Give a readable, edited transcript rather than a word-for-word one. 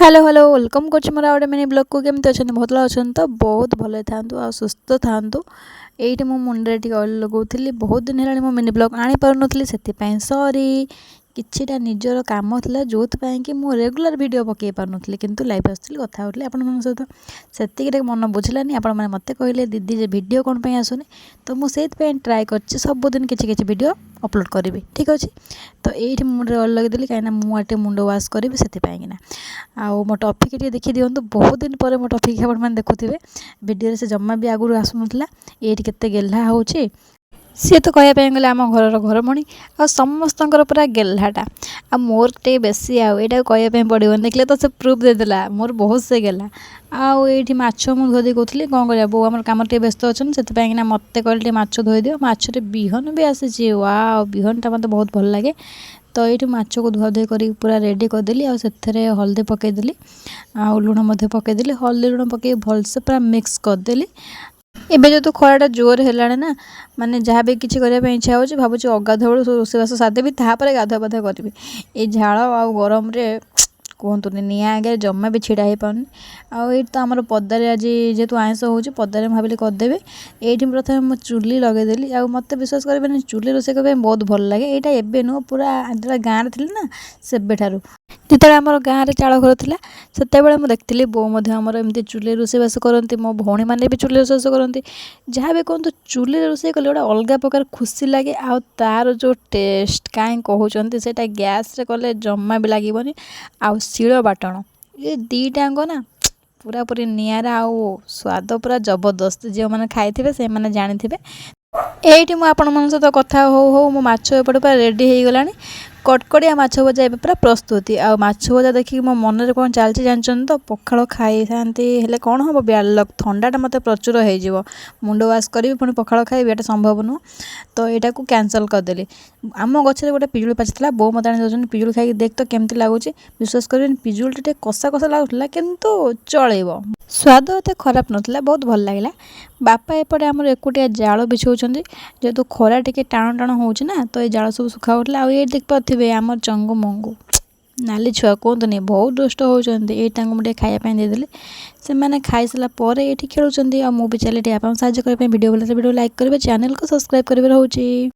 Hello hello welcome कर गोटे mini blog को केमती अच्छा बहुत अच्छा तो बहुत भले था आ सुस्थ था ये मो मुंडे टी ऑयल लगौली बहुत दिन है मो मिनी ब्लॉग आनी पार नी से सॉरी किछिटा निजर काम था जो कि मुझे रेगुलर वीडियो पकई पार नी कि लाइव आसती कथा होती आपण सहित से मन बुझलानी आपण मैंने मत कहले दीदी जे वीडियो कौन पे आसुनी तो मुझे ट्राए कर सबुदिन किसी वीडियो अपलोड करी ठीक अच्छे तो ये मुंडे ऑयल लगेदेली कहीं मुझे मुंड वाश करी से आउ मो टॉपिक देखी दिंतु बहुत दिन पर मो टॉपिक आप देखुए वीडियो से जमा भी आगुरी आसुना ये केते गेल्हा हो सी तो कहवाई गले आम घर घरमणी आ समस्त पूरा गेल्हाटा आ मोर टे बेसी आईटा कहवाई पड़ो देखिए तो से प्रूफ देदेला मोर बहुत से गेला आउ ये माछ मुझे कहती कौन कर बो आम कम व्यस्त अच्छे से मत कहले माछ धोई दियो माछरे बिहन भी आसी वाह बिहनटा मत बहुत भल लगे तो ये माछ को धुआ धुई कर पूरा रेडी करदेली आ हल्दी पकईदेली आ लुण पकईदेली हल्दी लुण पकई भलसे पूरा मिक्स करदेली एबे जो तो खराटा जोर है ना माने जहाँ भी किसी करने इच्छा हो भावुँ अगाधु रोषेबास सादेवी तापर गाधुआ पाधुआ करी ये झाड़ आ गरम कहतुनि निआ आगे जमा भी छिड़ा हो पानी आई तो आम पदारे आज जेहतु आइंस हो पदारे भाविली करदेवे ये प्रथम मो चुली लगेदेली आ मत विश्वास करें चुली रोषे करने बहुत भल लगे यहाँ एवं नुह पूरा जो गाँव थी ना से जिते आम गाँव में चाल घर था से देखती बो आमर एमती चुली रोषेबास करती मो भौणी मैंने भी चुली रोषेबास करती जहाँ भी कहतु चुली रोषे कले गोटे अलग प्रकार खुशी लगे आ तार जो टेस्ट कहीं कहते से गैस कले जमा भी लगे आउ शिल बाटण ये दीटाक ना पूरा पूरी निरा आउ स्वाद पूरा जबरदस्त जो मैंने खाई से मैंने जानी ये मुझे सहित कथा हो मो माछ एपटे पूरा रेडी हो गलानी कटकड़िया माछ भजा ए पूरा प्रस्तुति आ माछ भजा देखिए मो मन में कौन चलती जानते तो पखाड़ खाई था कौन हम ब्याड लक थंडाटा मत प्रचुर हो मुंड वाश करी पुणी पखाड़ खाइबी एटा संभव नुह तो यहाँ को कैंसल करदेली आम गचर गोटे पिजुली पाचिला बो मत आनी पिजुली खाई देख तो केमती लगुच विश्वास कर पिजुली कषा कषा लगुला किंतु चलेब स्वाद एत खराब नाला बहुत भल लगे बापा एपटे आमर एकुटिया जाल बिछाऊँ जेहेतु खरा टे टाण टाण होना तो ये जाल सब सुखा उठला आ ये देख पारे आमर चंगु मंगु नाली छुआ कहतुनि बहुत दुष्ट होती ये मुझे खायापी देदेली से मैंने खाई सारापर ये खेलुँच मुझे चले आप साहय वीडियो भल वीडियो लाइक करेंगे चैनल को सब्सक्राइब करेंगे रोचे।